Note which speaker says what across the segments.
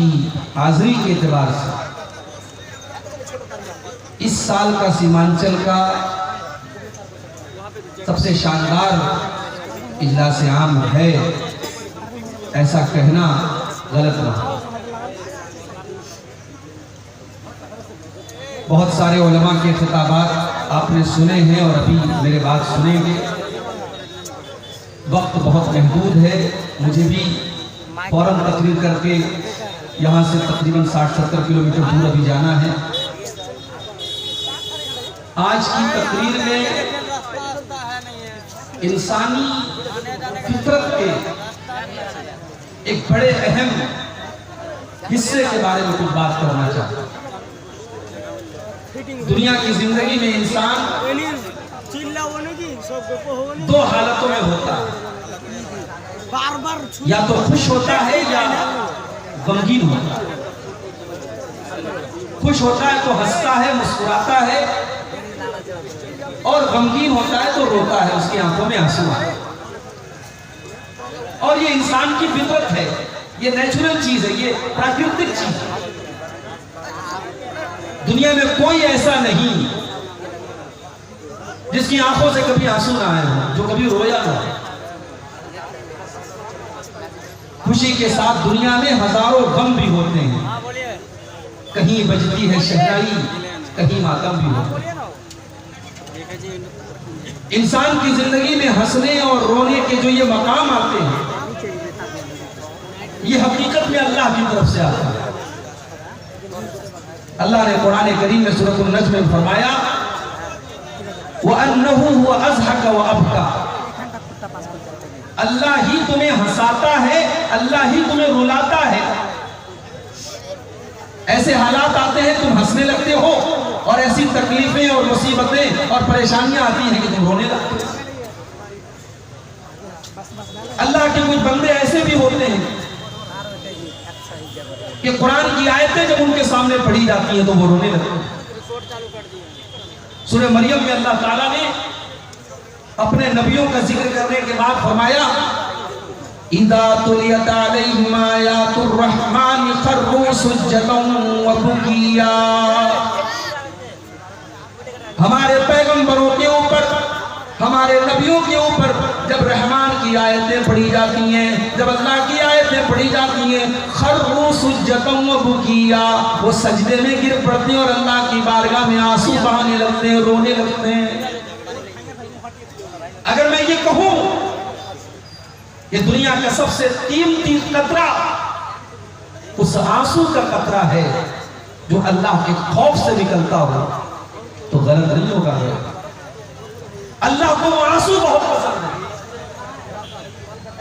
Speaker 1: की हाजिरी के एतबार से इस साल का सीमांचल का सबसे शानदार इजलास आम है, ऐसा कहना गलत नहीं। बहुत सारे उलमा के खिताबात आपने सुने हैं और अभी मेरे बात सुनेंगे। वक्त बहुत महदूद है, मुझे भी फौरन तकरीर करके यहाँ से तकरीबन 60-70 किलोमीटर दूर अभी जाना है। आज की तकरीर में इंसानी फितरत के एक बड़े अहम हिस्से के बारे में कुछ बात करना चाहता हूँ। दुनिया की जिंदगी में इंसान दो हालतों में होता है, या तो खुश होता है या गमगीन होता है। खुश होता है तो हंसता है, मुस्कुराता है, और गमगीन होता है तो रोता है, उसकी आंखों में आंसू आए। और ये इंसान की फितरत है, ये नेचुरल चीज है, ये प्राकृतिक चीज है। दुनिया में कोई ऐसा नहीं जिसकी आंखों से कभी आंसू ना आए हो, जो कभी रोया ना। खुशी के साथ दुनिया में हजारों गम भी होते हैं, कहीं बजती है शहनाई, कहीं मातम भी होता है। इंसान की जिंदगी में हंसने और रोने के जो ये मकाम आते हैं, ये हकीकत में अल्लाह की तरफ से आता है। अल्लाह ने कुरान करीम में सूरह नज्म में फरमाया, वअन्नहु हुवा अज़हक व अबका। अल्लाह ही तुम्हें हंसाता है, अल्लाह ही तुम्हें रुलाता है। ऐसे हालात आते हैं तुम हंसने लगते हो, और ऐसी तकलीफें और मुसीबतें और परेशानियां आती हैं कि तुम रोने लगते हो। अल्लाह के कुछ बंदे ऐसे भी होते हैं कि कुरान की आयतें जब उनके सामने पढ़ी जाती हैं तो वो रोने लगते हैं। सूरह मरियम में अल्लाह ताला ने अपने नबियों का जिक्र करने के बाद फरमाया, इदा तुलियत अलैहिम आयातुर रहमान खर्रू सुज्जदन व बुकिया। हमारे पैगंबरों के ऊपर, हमारे नबियों के ऊपर जब रहमान की आयतें पढ़ी जाती हैं, जब अल्लाह की आयतें पढ़ी जाती हैं, खर्रू सुज्जदन व बुकिया, वो सजदे में गिर पड़ते हैं और अल्लाह की बारगाह में आंसू बहाने लगते हैं, रोने लगते हैं। अगर मैं ये कहूं ये दुनिया का सबसे कीमती कतरा उस आंसू का कतरा है जो अल्लाह के खौफ से निकलता हो, तो गलत नहीं होगा। अल्लाह को वो आंसू बहुत पसंद है,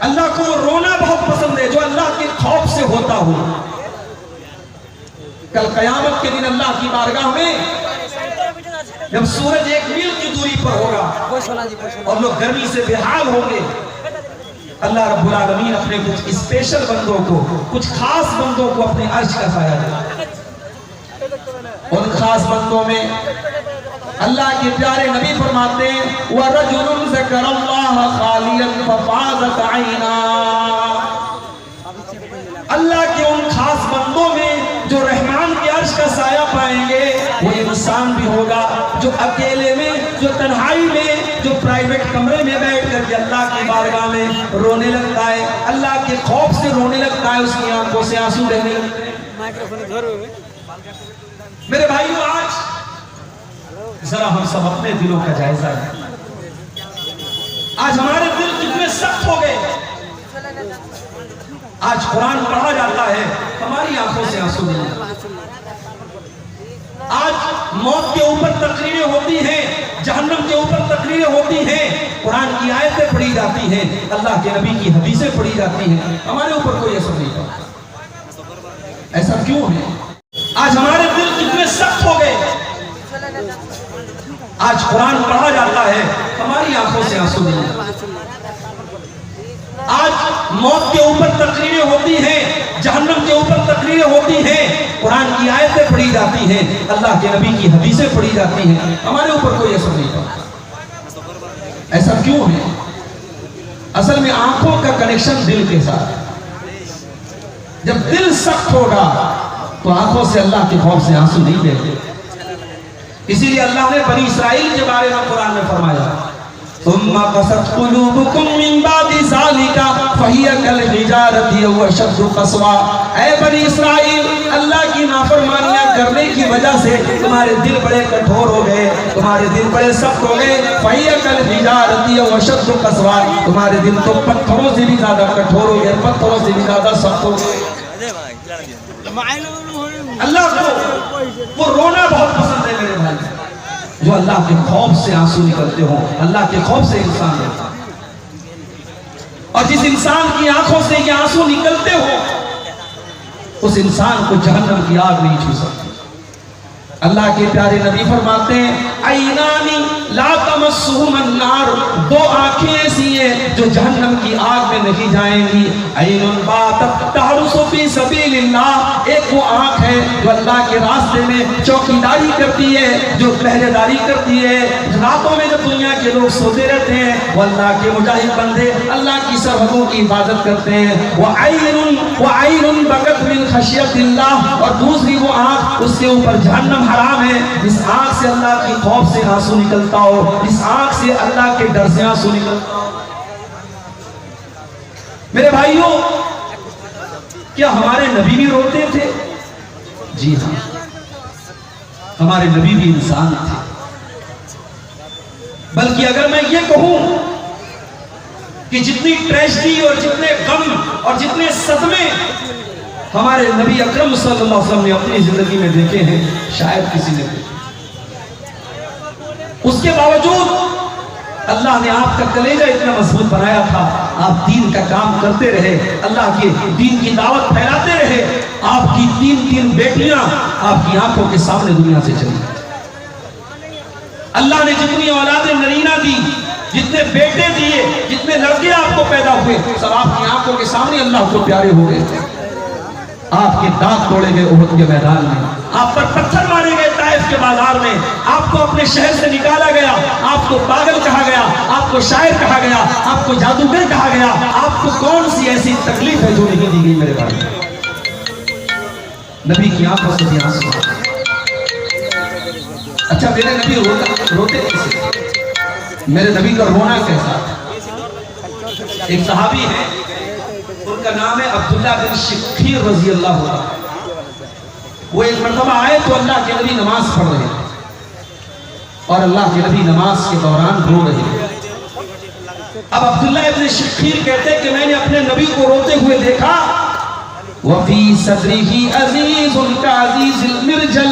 Speaker 1: अल्लाह को वो रोना बहुत पसंद है जो अल्लाह के खौफ से होता हो। कल कयामत के दिन अल्लाह की बारगाह में जब सूरज 1 मील की दूरी पर होगा और लोग गर्मी से बेहाल होंगे, अल्लाह रब्बुल आलमीन अपने कुछ स्पेशल बंदों को, कुछ खास बंदों को अपने अर्श का साया देगा। उन खास बंदों में अल्लाह के प्यारे नबी फरमाते हैं, वरजुलुन ज़करल्लाह खालियन फफ़ाज़त ऐना। अल्लाह के उन खास बंदों में जो रहमान के अर्श का साया पाएंगे, वो इंसान भी होगा जो अकेले में, जो तन्हाई में, जो प्राइवेट कमरे में बैठ करके अल्लाह की बारगाह में रोने लगता है, अल्लाह के खौफ से रोने लगता है, उसकी आंखों से आंसू बहने लगते हैं। मेरे भाइयों, आज जरा हम सब अपने दिलों का जायजा लें। आज हमारे दिल कितने सख्त हो गए। आज कुरान पढ़ा जाता है, हमारी आंखों से आंसू नहीं। आज मौत के ऊपर तकरीरें होती हैं, जहन्नम के ऊपर तकरीरें होती हैं, कुरान की आयतें पढ़ी जाती हैं, अल्लाह के नबी की हदीसें पढ़ी जाती हैं, हमारे ऊपर कोई असर नहीं पड़ता। ऐसा क्यों है? आज हमारे दिल कितने सख्त हो गए। आज कुरान पढ़ा जाता है, हमारी आंखों से आंसू नहीं। आज मौत के ऊपर तकरीरें होती हैं, जहन्नम के ऊपर तकरीरें होती हैं, कुरान की आयतें पढ़ी जाती हैं, अल्लाह के नबी की हदीसें पढ़ी जाती हैं, हमारे ऊपर कोई असर नहीं पड़ता। ऐसा क्यों है? असल में आंखों का कनेक्शन दिल के साथ। जब दिल सख्त होगा तो आंखों से अल्लाह के खौफ से आंसू नहीं बहेंगे। इसीलिए अल्लाह ने बनी इस्राइल के बारे में कुरान में फरमाया, सुम्मा क़सत क़ुलूबुकुम मिन बादि ज़ालिका फ़हिय कल हिजारति व अशद्दु क़स्वा। ऐ बनी इस्राइल, अल्लाह की नाफरमानियां करने की वजह से तुम्हारे दिल बड़े कठोर हो गए, तुम्हारे दिल बड़े सख्त हो गए। फ़हिय कल हिजारति व अशद्दु क़स्वा, तुम्हारे दिल तो पत्थरों से भी ज्यादा कठोर हो गए, पत्थरों से भी ज्यादा सख्त हो गए। अल्लाह को वो रोना बहुत पसंद है मेरे भाई, जो अल्लाह के खौफ से आंसू निकलते हो। अल्लाह के खौफ से इंसान रोता है, और जिस इंसान की आंखों से ये आंसू निकलते हो उस इंसान को जहन्नम की आग नहीं छू सकती। अल्लाह के प्यारे नबी फरमाते हैं, ऐनानी ला तमस्सुहुमुन नार, दो आंखें ऐसी हैं जो जहन्नम की आग में नहीं जाएंगी। ऐनुन बातत तहरुसु फी सबीलिल्लाह, एक वो आंख है जो अल्लाह के रास्ते में चौकीदारी करती है, जो पहरेदारी करती है। रातों में जब दुनिया के लोग सोते रहते हैं, वो अल्लाह के मुजाहिद बंदे अल्लाह की सरहदों की हिफाजत करते हैं। वो ऐनुन बकत मिन खशियतिल्लाह, और दूसरी वो आंख, उसके ऊपर जहन्नम हराम है। इस आंख से अल्लाह की खौफ से आंसू निकलता हो, इस आंख से अल्लाह के डर से आंसू निकलता हो। मेरे भाइयों, क्या हमारे नबी भी रोते थे? जी हाँ, हमारे नबी भी इंसान थे। बल्कि अगर मैं ये कहूं कि जितनी ट्रेजेडी और जितने गम और जितने सदमे हमारे नबी अकरम सल्लल्लाहु अलैहि वसल्लम ने अपनी जिंदगी में देखे हैं, शायद किसी ने देखे। उसके बावजूद अल्लाह ने आपका कलेजा इतना मजबूत बनाया था, आप दीन का काम करते रहे, अल्लाह के दीन की दावत फैलाते रहे। आपकी तीन बेटियां आपकी आंखों के सामने दुनिया से चली। अल्लाह ने जितनी औलादे नरीना दी, जितने बेटे दिए, जितने लड़के आपको पैदा हुए, सब आपकी आंखों के सामने अल्लाह को प्यारे हो गए। आपके दांत तोड़े गए उहद के मैदान में, आप पर पत्थर मारे गए ताइफ के बाजार में, आपको अपने शहर से निकाला गया, आपको पागल कहा गया, आपको शायर कहा गया, आपको जादूगर कहा गया। आपको कौन सी ऐसी तकलीफ है जो नहीं दी गई मेरे भाई? नबी की आंखों से भी आंसू। अच्छा, मेरे नबी रोते कैसे? मेरे नबी का रोना कैसा? एक सहाबी है, उनका नाम है अब्दुल्लाह बिन शिखीर रजी अल्लाह अन्हु। वो एक मर्तबा आए तो अल्लाह के नबी नमाज पढ़ रहे थे, और अल्लाह के नबी नमाज के दौरान रो रहे थे। अब अब्दुल्लाह बिन शिखीर कहते कि मैंने अपने नबी को रोते हुए देखा। वफी सदरिही अजीजुन का अजीजुल मिरजल,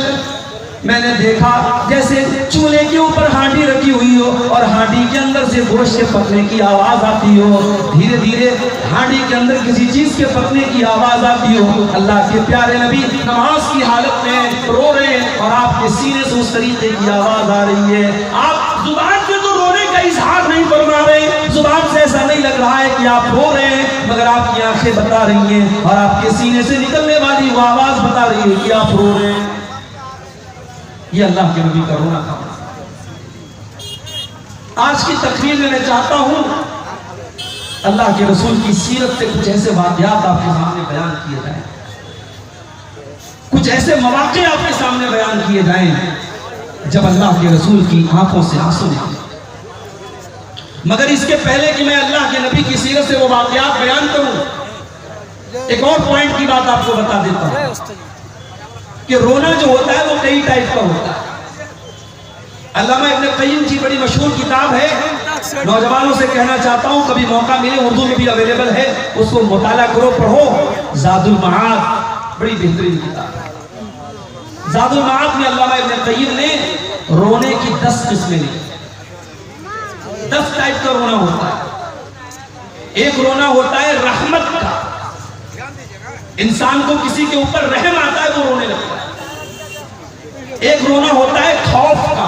Speaker 1: मैंने देखा जैसे चूल्हे के ऊपर हांडी रखी हुई हो और हांडी के अंदर से गोश्त के पकने की आवाज आती हो, धीरे धीरे हांडी के अंदर किसी चीज के पकने की आवाज आती हो। अल्लाह के प्यारे नबी नमाज की हालत में रो रहे हैं और आपके सीने से उस तरीके की आवाज आ रही है। आप जुबान से तो रोने का इजहार नहीं फरमा रहे, जुबान से ऐसा नहीं लग रहा है कि आप रो रहे हैं, मगर आपकी आंखें बता रही हैं और आपके सीने से निकलने वाली वो आवाज बता रही है कि आप रो रहे हैं। ये अल्लाह के नबी का रोना था। आज की तकरीर में मैं चाहता हूं अल्लाह के रसूल की सीरत से कुछ ऐसे वाक़यात आपके सामने बयान किए जाएं, कुछ ऐसे मौक़े आपके सामने बयान किए जाएं जब अल्लाह के रसूल की आंखों से आंसू निकले। मगर इसके पहले कि मैं अल्लाह के नबी की सीरत से वो वाक़यात बयान करूं, एक और पॉइंट की बात आपको बता देता हूं कि रोना जो होता है वो कई टाइप का होता है। अल्लामा इब्न क़य्यिम की बड़ी मशहूर किताब है, नौजवानों से कहना चाहता हूँ कभी मौका मिले, उर्दू में भी अवेलेबल है, उसको मुताला करो, पढ़ो। ज़ादुल मआद बड़ी बेहतरीन किताब है। ज़ादुल मआद में अल्लामा इब्न क़य्यिम ने रोने की 10 किस्में ली, 10 टाइप का रोना होता है। एक रोना होता है रहमत का, इंसान को किसी के ऊपर रहम आता है वो रोने लगता है। एक रोना होता है खौफ का,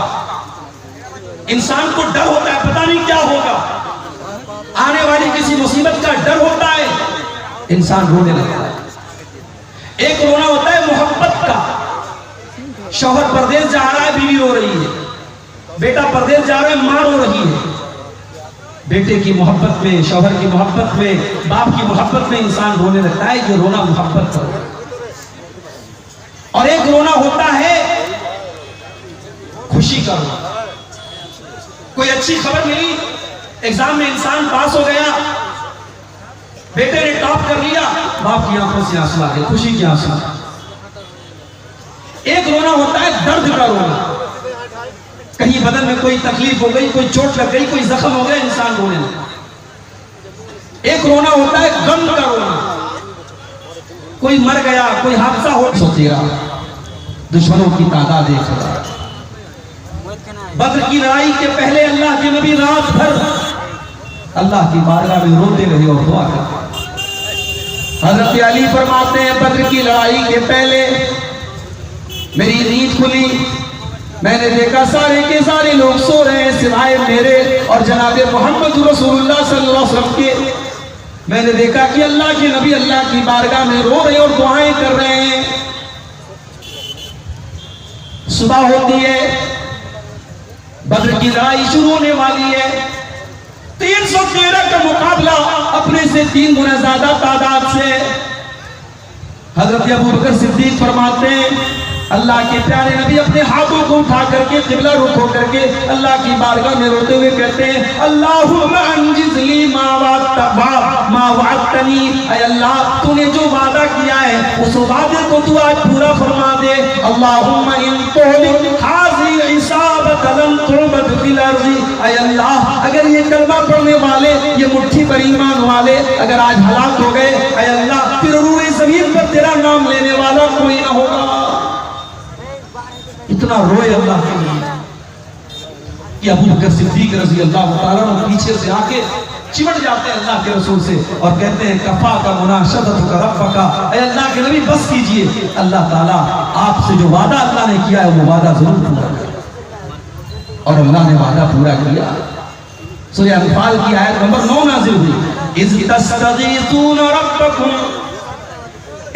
Speaker 1: इंसान को डर होता है, पता नहीं क्या होगा, आने वाली किसी मुसीबत का डर होता है, इंसान रोने लगता है। एक रोना होता है मोहब्बत का, शौहर परदेश जा रहा है, बीवी रो रही है, बेटा परदेश जा रहा है, मां रो रही है, बेटे की मोहब्बत में, शौहर की मोहब्बत में, बाप की मोहब्बत में इंसान रोने लगता है। ये रोना मोहब्बत का। और एक रोना होता है खुशी का रोना। कोई अच्छी खबर मिली, एग्जाम में इंसान पास हो गया, बेटे ने टॉप कर लिया, बाप की आंखों से आंसू आ गए, खुशी के आंसू। एक रोना होता है दर्द का रोना। कहीं बदन में कोई तकलीफ हो गई, कोई चोट लग गई, कोई जख्म हो गया, इंसान रोने लगा। एक रोना होता है गम का रोना। कोई मर गया, कोई हादसा हो। सोचेगा दुश्मनों की तादाद 1000। बद्र की लड़ाई के पहले अल्लाह के नबी रात भर अल्लाह की बारगाह में रोते रहे और दुआ करते। हजरत अली फरमाते हैं बद्र की लड़ाई के पहले मेरी नींद खुली, मैंने देखा सारे के सारे लोग सो रहे हैं सिवाय मेरे और जनाबे मोहम्मद रसूलुल्लाह सल्लल्लाहु अलैहि वसल्लम के। मैंने देखा कि अल्लाह के नबी अल्लाह की बारगाह में रो रहे और दुआएं कर रहे हैं। सुबह होती है, बद्र की लड़ाई शुरू होने वाली है। 313 का मुकाबला अपने से 3 गुना ज्यादा तादाद से। हजरत अबू बकर सिद्दीक फरमाते हैं अल्लाह के प्यारे नबी अपने हाथों को उठा करके किबला रुख होकर के अल्लाह की बारगाह में रोते हुए कहते हैं अल्लाहुम्मा अंजिज़ली मा वअदतनी, ऐ अल्लाह तूने जो वादा किया है उस वादे को तू आज पूरा फरमा दे। अल्लाहुम्मा इन तुहलिक हाज़िल इसाबत लन तुअबद फिल अर्ज़ि, ऐ अल्लाह अगर ये कलमा पढ़ने वाले, ये मुट्ठी पर ईमान वाले अगर आज हलाक हो गए, ऐ अल्लाह फिर रूए ज़मीन पर तेरा नाम लेने वाला कोई ना होगा। इतना रोए अल्लाह के लिए कि अबू बकर सिद्दीक रज़ी अल्लाह तआला अन्हु पीछे से आके चिमट जाते हैं अल्लाह के रसूल से और कहते हैं कफा का मुनाशदत का रब्बका, ऐ अल्लाह के नबी बस कीजिए, अल्लाह ताला आपसे जो वादा अल्लाह ने किया है वो वादा जरूर पूरा करें। और अल्लाह ने वादा पूरा किया। सूरह अनफाल की आयत नंबर 9 नाज़िल हुई। इज़ तस्तगीसूना रब्बकुम,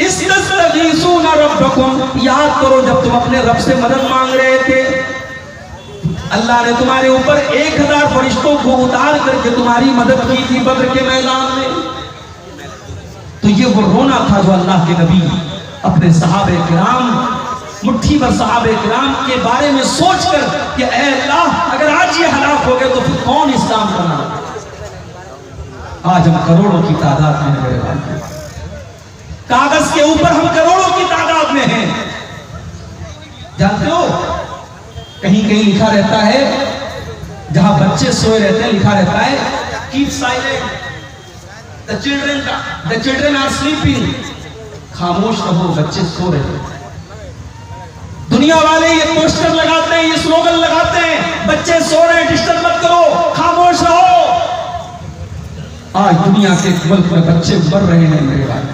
Speaker 1: इस्तगीसूना रब्बकुम, याद करो जब तुम अपने रब से मदद मांग रहे थे, अल्लाह ने तुम्हारे ऊपर 1000 फरिश्तों को उतार करके तुम्हारी मदद की थी बद्र के मैदान में। तो ये वो रोना था जो अल्लाह के नबी अपने सहाबे किराम, मुट्ठी भर सहाबे किराम के बारे में सोचकर कि ऐ अल्लाह अगर आज ये हलाक हो गए तो फिर कौन इस्लाम करना। आज हम करोड़ों की तादाद में मेरे भाई, कागज के ऊपर हम करोड़ों की तादाद में हैं। जानते हो कहीं कहीं लिखा रहता है, जहां बच्चे सोए रहते हैं लिखा रहता है keep silent, the children are sleeping, खामोश रहो बच्चे सो रहे हैं। दुनिया वाले ये पोस्टर लगाते हैं, ये स्लोगन लगाते हैं, बच्चे सो रहे हैं डिस्टर्ब मत करो, खामोश रहो। आज दुनिया के मुल्क में बच्चे मर रहे हैं मेरे भाई,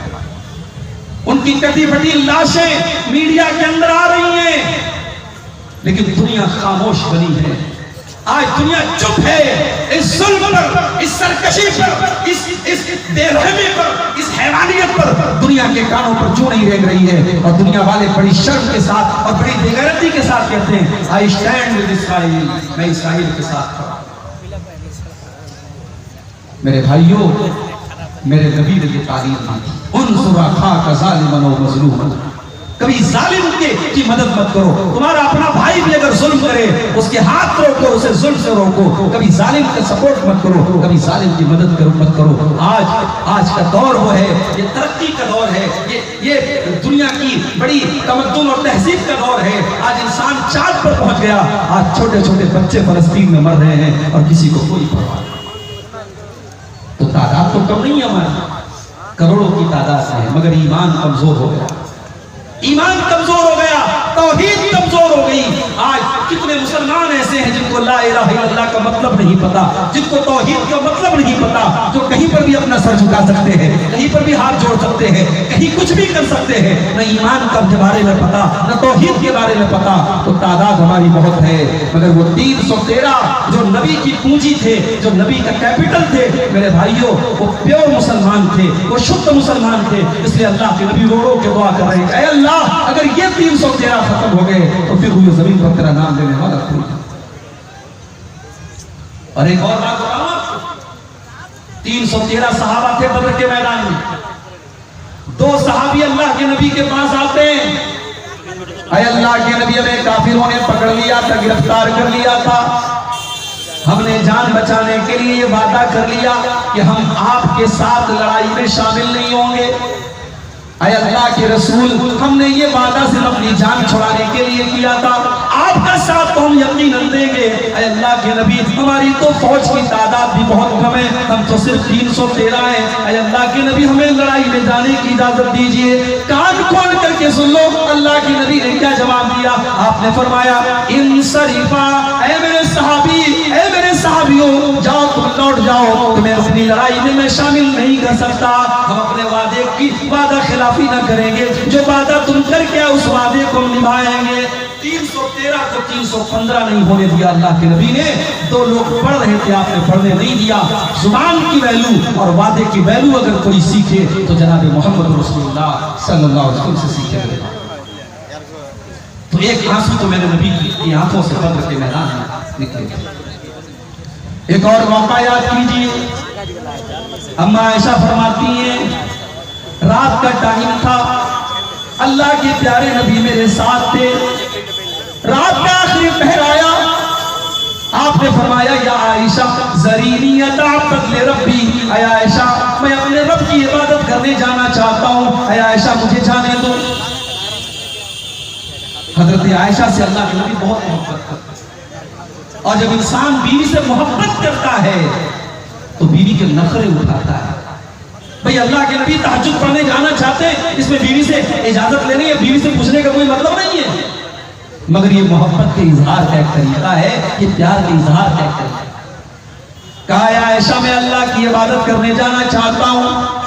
Speaker 1: उनकी कटी फटी लाशें मीडिया के अंदर आ रही हैं, लेकिन दुनिया खामोश बनी है। आज दुनिया चुप है इस जुल्म पर, इस सरकशी पर, इस बेरहमी पर, इस हैवानियत पर। दुनिया के कानों पर क्यों नहीं रेंग रही है? और दुनिया वाले बड़ी शर्म के साथ और बड़ी बेगैरती के साथ कहते हैं आई स्टैंड विद इस्राइल, मैं इस्राइल के साथ खड़ा। मेरे भाइयों, मेरे नबी ने तारीफ दी उनसुरा खा का ज़ालिमन व मज़लूमन, कभी जालिम की मदद मत करो। तुम्हारा अपना भाई भी अगर जुल्म करे उसके हाथ रोको, उसे जुल्म से रोको। कभी जालिम का सपोर्ट मत करो, कभी जालिम की मदद करो मत करो। आज का दौर वो है, ये तरक्की का दौर है, ये दुनिया की बड़ी तमद्दुन और तहजीब का दौर है। आज इंसान चांद पर पहुंच गया। आज छोटे छोटे बच्चे फलस्तीन में मर रहे हैं और किसी को कोई परवाह नहीं। तो तादाद तो कम नहीं है हमारी, करोड़ों की तादाद है, मगर ईमान कमजोर हो गया, ईमान कमजोर हो गया, तौहीद कमजोर हो गई। आज कितने मुसलमान ऐसे हैं जिनको ला इलाहा इल्लल्लाह का मतलब नहीं पता, जिनको तौहीद का मतलब नहीं पता, जो कहीं पर भी अपना सर झुका सकते हैं, कहीं पर भी हाथ जोड़ सकते हैं, कहीं कुछ भी कर सकते हैं। न ईमान के बारे में पता, न तौहीद के बारे में पता। तो तादाद हमारी बहुत है, मगर वो 313 जो नबी की पूंजी थे, जो नबी का कैपिटल थे, मेरे भाइयों वो प्योर मुसलमान थे, वो शुद्ध मुसलमान थे। इसलिए अल्लाह के नबी रो रो के दुआ कर रहे हैं, अल्लाह अगर ये 313 खत्म हो गए तो फिर हुई जमीन पर तेरा नाम लेने वाला कोई। और एक और बात बताऊं, 313 सहाबा थे बदर के मैदान में। 2 सहाबी अल्लाह के नबी के पास आते हैं, अरे अल्लाह के नबी, हमें काफिरों ने पकड़ लिया था, गिरफ्तार कर लिया था, हमने जान बचाने के लिए ये वादा कर लिया कि हम आपके साथ लड़ाई में शामिल नहीं होंगे। अरे अल्लाह के रसूल, हमने ये वादा सिर्फ अपनी जान छुड़ाने के लिए किया था, आपका साथ तो हम यकीनन देंगे। अरे अल्लाह के नबी, हमारी तो फौज की तादाद भी बहुत कम है, हम तो सिर्फ 313 हैं। अरे अल्लाह के नबी, हमें लड़ाई में जाने की इजाजत दीजिए। कान खोल करके सुन लो, अल्लाह के नबी ने क्या जवाब दिया। आपने फरमाया, इन शरीफा, ऐ मेरे सहाबी, ऐ मेरे सहाबियों, जाओ तुम लौट जाओ, तुम्हें अपनी लड़ाई में मैं शामिल नहीं कर सकता। हम अपने वादे की वादा खिलाफी न करेंगे, जो वादा तुम करके आए उस वादे को हम निभाएंगे। 313 को 315 नहीं होने दिया अल्लाह के नबी ने। 2 लोग पढ़ रहे थे, आपने पढ़ने नहीं दिया। जुबान की वैल्यू और वादे की वैल्यू अगर कोई सीखे तो जनाब मोहम्मद रसूलुल्लाह सल्लल्लाहु अलैहि वसल्लम से सीखे। तो एक आंसू तो मेरे नबी की आंखों से बदर के मैदान में निकले। एक और मौका याद कीजिए, अम्मा आयशा फरमाती हैं, रात का टाइम था, अल्लाह के प्यारे नबी मेरे साथ थे, रात का आखिरी पहर आया, आपने फरमाया, या आयशा ज़रीनियता बदले रब्बी, आया आयशा, मैं अपने रब की इबादत करने जाना चाहता हूँ, आया आयशा मुझे जाने दो। हजरत आयशा से अल्लाह के नबी बहुत मोहब्बत करते हैं, और जब इंसान बीवी से मोहब्बत करता है तो बीवी के नखरे उठाता है। भाई अल्लाह के नबी तहज्जुद पढ़ने जाना चाहते हैं, इसमें बीवी से इजाजत लेनी है, बीवी से पूछने का कोई मतलब नहीं है, मगर ये मोहब्बत के इजहार का एक तरीका है, ये प्यार के इजहार का एक तरीका है। कहा, आयशा मैं अल्लाह की इबादत करने जाना चाहता हूँ।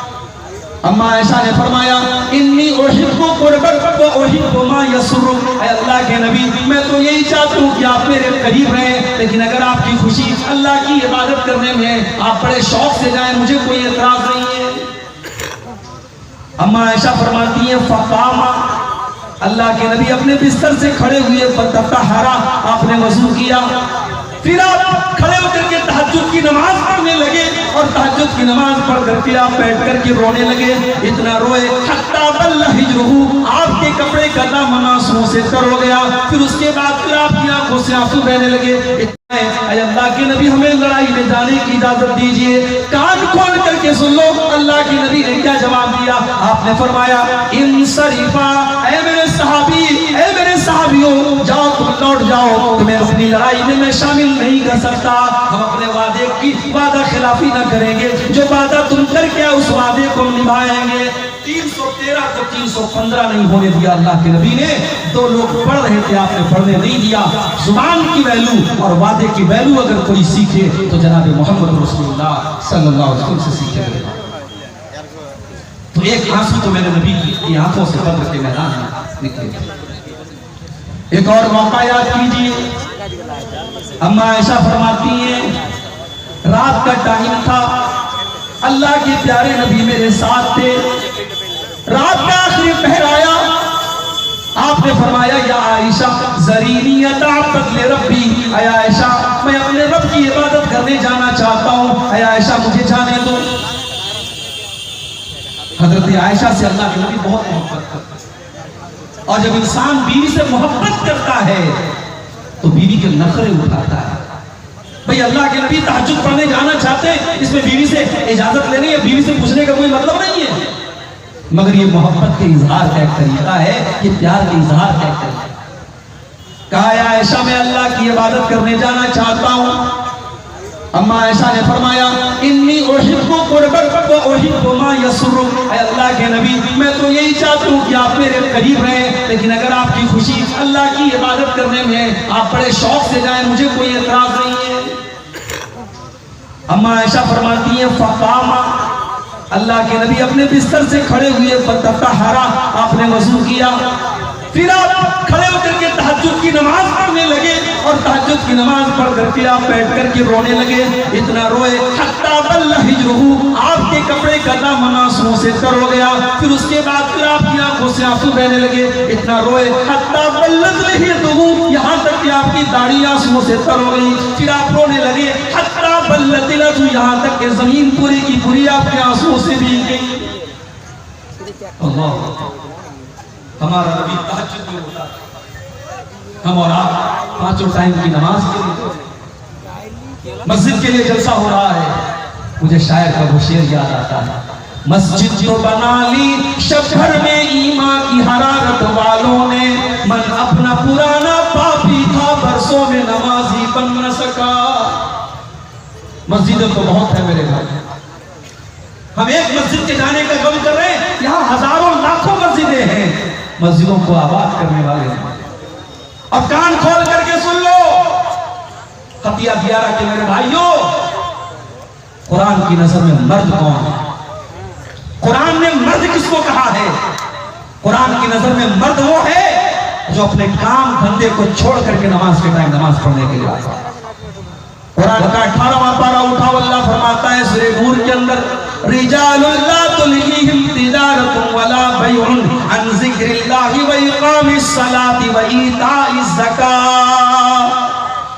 Speaker 1: अम्मा आयशा ने फरमाया, इन्नी उहिब्बु कुर्बक व उहिब्बु मा यसुरुक, अल्लाह के नबी, मैं तो यही चाहता हूँ कि आप मेरे करीब रहें, लेकिन अगर आपकी खुशी अल्लाह की इबादत करने में आप बड़े शौक से जाएं, मुझे कोई एतराज नहीं है। अम्मा आयशा फरमाती है, फकामा, अल्लाह के नबी अपने बिस्तर से खड़े हुए, फतहरा, आपने वजू किया, फिर आप खड़े होकर के तहज्जुद की नमाज पढ़ने लगे, और तहज्जुद की नमाज पढ़ करके आप बैठ करके रोने लगे, इतना रोए हत्ता बल्ला हिजरुहु, आपके कपड़े का दामन आंसुओं से तर हो गया, फिर उसके बाद फिर आपकी आंखों से आंसू बहने लगे। अल्लाह के नबी, हमें लड़ाई में जाने की इजाजत दीजिए। कान खोल करके सुन लो, अल्लाह के नबी ने क्या जवाब दिया। आपने फरमाया, इन शरीफा, ऐ मेरे सहाबी, ऐ मेरे सहाबियों, जाओ तुम लौट जाओ, तुम्हें अपनी लड़ाई में मैं शामिल नहीं कर सकता। हम अपने वादे की वादा खिलाफी न करेंगे, जो वादा तुम करके आए उस वादे को हम निभाएंगे। 313 को 315 नहीं होने दिया अल्लाह के नबी ने। 2 लोग पढ़ रहे थे, आपने पढ़ने नहीं दिया। जुबान की वैल्यू और वादे की वैल्यू अगर कोई सीखे तो जनाब मोहम्मद रसूलुल्लाह सल्लल्लाहु अलैहि वसल्लम से सीखे। तो एक आंसू तो मेरे नबी की आंखों से बदर के मैदान में निकले। एक और मौका याद कीजिए, अम्मा आयशा फरमाती हैं, रात का टाइम था, अल्लाह के प्यारे नबी मेरे साथ थे, रात का आखिरी पहर आया, आपने फरमाया, या आयशा ज़रीनियता बदले रब्बी, आया आयशा, मैं अपने रब की इबादत करने जाना चाहता हूँ, आया आयशा मुझे जाने दो। हजरत आयशा से अल्लाह के नबी बहुत मोहब्बत करते हैं, और जब इंसान बीवी से मोहब्बत करता है तो बीवी के नखरे उठाता है। भाई अल्लाह के नबी तहज्जुद पढ़ने जाना चाहते हैं, इसमें बीवी से इजाजत लेनी है, बीवी से पूछने का कोई मतलब नहीं है, मगर ये मोहब्बत के इजहार का एक तरीका है, ये प्यार के इजहार का एक तरीका है। कहा, आयशा मैं अल्लाह की इबादत करने जाना चाहता हूँ। अम्मा आयशा ने फरमाया, इन्नी उहिब्बु कुर्बक व उहिब्बु मा यसुरुक, अल्लाह के नबी, मैं तो यही चाहता हूँ कि आप मेरे करीब रहें, लेकिन अगर आपकी खुशी अल्लाह की इबादत करने में आप बड़े शौक से जाएं, मुझे कोई एतराज नहीं है। अम्मा आयशा फरमाती है, फकामा, अल्लाह के नबी अपने बिस्तर से खड़े हुए, फतहरा, आपने वजू किया, फिर आप खड़े होकर के तहज्जुद की नमाज पढ़ने लगे, और तहज्जुद की नमाज पढ़ करके आप बैठ करके रोने लगे, इतना रोए हत्ता बल्ला हिजरुहु, आपके कपड़े का दामन आंसुओं से तर हो गया, फिर उसके बाद फिर आपकी आंखों से आंसू बहने लगे, इतना रोए हत्ता बल्लत लिहियतुहु, यहाँ तक कि आपकी दाढ़ी आंसुओं से तर हो गई, फिर आप रोने लगे हत्ता यहाँ तक कि जमीन पूरी की पूरी आपके आंसुओं से भीग गई। अल्लाह, हमारा नबी तहज्जुद में होता था। हम और आप पांचों टाइम की नमाज के लिए मस्जिद के लिए जलसा हो रहा है। मुझे शायर का वो शेर याद आता है, मस्जिद जो बना ली शहर में ईमान की हरारत वालों ने, मन अपना पुराना पापी था बरसों में नमाजी बन न सका। मस्जिदें तो बहुत है मेरे भाई, हम एक मस्जिद के जाने का गम कर रहे हैं, यहाँ हजारों लाखों मस्जिदें हैं। मस्जिदों को आबाद करने वाले और कान खोल करके सुन लो खतिया दियारा के मेरे भाइयों, कुरान की नजर में मर्द कौन है? कुरान ने मर्द किसको कहा है? कुरान की नजर में मर्द वो है जो अपने काम धंधे को छोड़ करके नमाज के टाइम नमाज पढ़ने के लिए आता है। कुरान का 18वां पारा उठा, अल्लाह फरमाता है सूरह नूर के अंदर, रिजालुल ला तुल्हीहिम तिजारतुन वला बैउन अन ज़िक्रिल्लाहि व इक़ामिस सलाति व ईताइज़ ज़कात।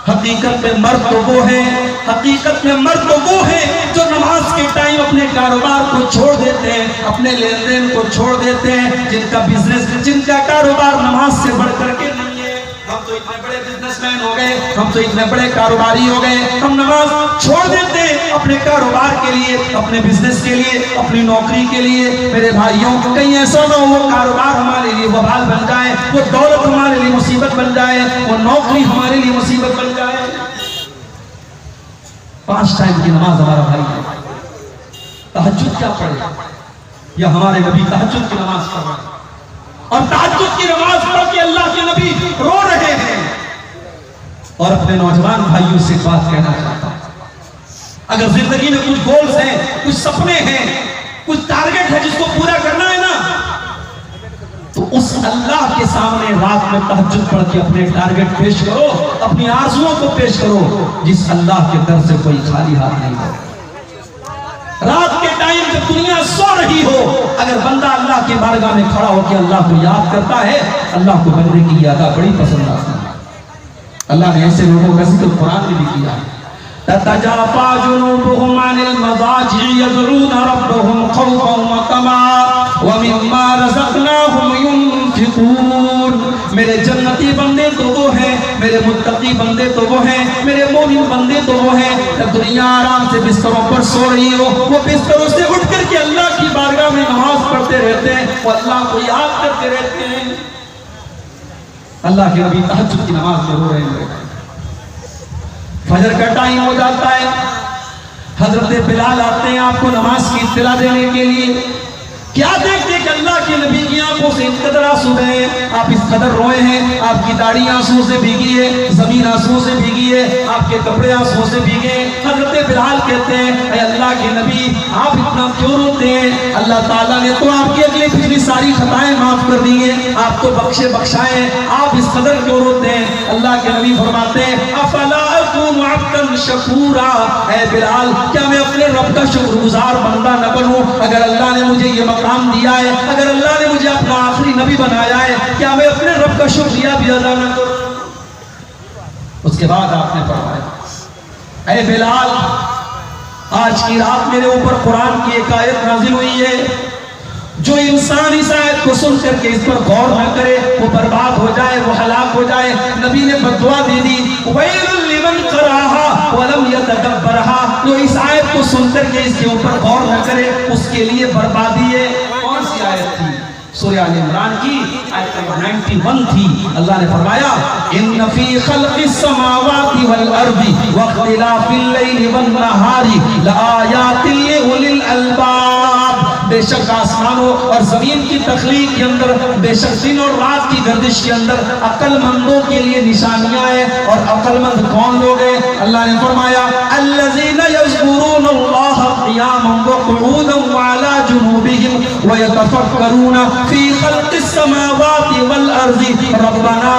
Speaker 1: हकीकत में मर्द तो वो है, हकीकत में मर्द तो वो है जो नमाज के टाइम अपने कारोबार को छोड़ देते हैं, अपने लेन देन को छोड़ देते हैं, जिनका बिजनेस, जिनका कारोबार नमाज से बढ़ करके नहीं है। हम तो इतने बड़े बिजनेसमैन हो गए, हम तो इतने बड़े कारोबारी हो गए, हम नमाज छोड़ देते हैं अपने कारोबार के लिए, अपने बिजनेस के लिए, अपनी नौकरी के लिए। मेरे भाइयों, कहीं ऐसा ना हो वो कारोबार हमारे लिए वबाल बन जाए, वो दौलत हमारे लिए मुसीबत बन जाए, वो नौकरी हमारे लिए मुसीबत बन जाए। 5 टाइम की नमाज हमारा भाई है, तहज्जुद क्या पढ़े? या हमारे नबी तहज्जुद की नमाज पढ़ रहे हैं और तहज्जुद की नमाज पढ़ के अल्लाह के नबी रो रहे हैं। और अपने नौजवान भाइयों से बात कहना चाहता हूं, अगर जिंदगी में कुछ गोल्स हैं, कुछ सपने हैं, कुछ टारगेट है जिसको पूरा करना है ना, तो उस अल्लाह के सामने रात में तहज्जुद पढ़ के अपने टारगेट पेश करो, अपनी आरज़ुओं को पेश करो, जिस अल्लाह के दर से कोई खाली हाथ नहीं हो। रात के टाइम जब दुनिया सो रही हो, अगर बंदा अल्लाह के बारगाह में खड़ा होकर अल्लाह को याद करता है, अल्लाह को बंदे की यादा बड़ी पसंद आती है। अल्लाह ने ऐसे लोगों का जिक्र कुरान में भी किया है, ततजाफा जुनूबुहुम अनिल मज़ाजि'i यद'ऊना रब्बहुम खौफन व तमअन व मिम्मा रज़क़नाहुम युनफ़िक़ून। मेरे जन्नती बंदे तो वो हैं, मेरे मुत्तकी बंदे तो वो हैं, मेरे मोमिन बंदे तो वो हैं, जब दुनिया आराम से बिस्तरों पर सो रही हो, वो बिस्तरों से उठ करके अल्लाह की बारगाह में नमाज पढ़ते रहते हैं, वो अल्लाह को याद करते रहते हैं। अल्लाह के नबी तहज्जुद की नमाज में रो रहे हैं। फजर का टाइम हो जाता है, हजरत बिलाल आते हैं आपको नमाज की इत्तला देने के लिए। क्या देखते कि अल्लाह के नबी की आंखों से इस कदर आंसू गए, आप इस कदर रोए हैं, आपकी दाढ़ी आंसुओं से भीगी है, जमीन आंसुओं से भीगी है, आपके कपड़े आंसुओं से भीगे। हजरत बिलाल कहते हैं, ऐ अल्लाह के नबी आप इतना क्यों रोते हैं? अल्लाह ताला ने तो आपकी अगली पिछली सारी खताएं माफ कर दी हैं, आप तो बख्शे बख्शाए, आप इस कदर क्यों रोते हैं? अल्लाह के नबी फरमाते हैं, अफला अकूनु अब्दन शकूरा, ऐ बिलाल क्या मैं अपने रब का शुक्रगुजार बंदा न बनूं? अगर अल्लाह ने मुझे ये मकाम दिया है, अगर अल्लाह ने मुझे अपना आखिरी नबी बनाया है, क्या मैं अपने रब का शुक्रिया भी अदा न करूं? उसके बाद आपने फरमाया, ऐ बिलाल आज की रात मेरे ऊपर कुरान की एक आयत नाजिल हुई है, जो इंसान इस आयत को सुन करके इस पर गौर न करे वो बर्बाद हो जाए, वो हलाक हो जाए। नबी ने बद्दुआ दे दी, वैलुल लिमन क़राहा व लम यतदब्बरहा, जो इस आयत को सुन करके इसके ऊपर गौर न करे उसके लिए बर्बादी है। कौन सी आयत थी? सूरह आल इमरान की आयत नंबर 91 थी। अल्लाह ने फरमाया, इन्न फी खल्क़िस समावाति वल अर्दि व इख्तिलाफिल लैलि वन नहारी लआयातिन लिउलिल अलबाब। बेशक आसमानों और जमीन की तख्लीक के अंदर, बेशक दिन और रात की गर्दिश के अंदर अक्लमंदों के लिए निशानियां हैं। और अक्लमंद कौन लोग हैं? अल्लाह ने फरमाया, अल्लज़ीना यज़कुरूनल्लाह क़ियामन व क़ुऊदन व अला जुनूबिहिम व यतफक्करूना फी खल्क़िस समावाति वल अर्ज़ि रब्बना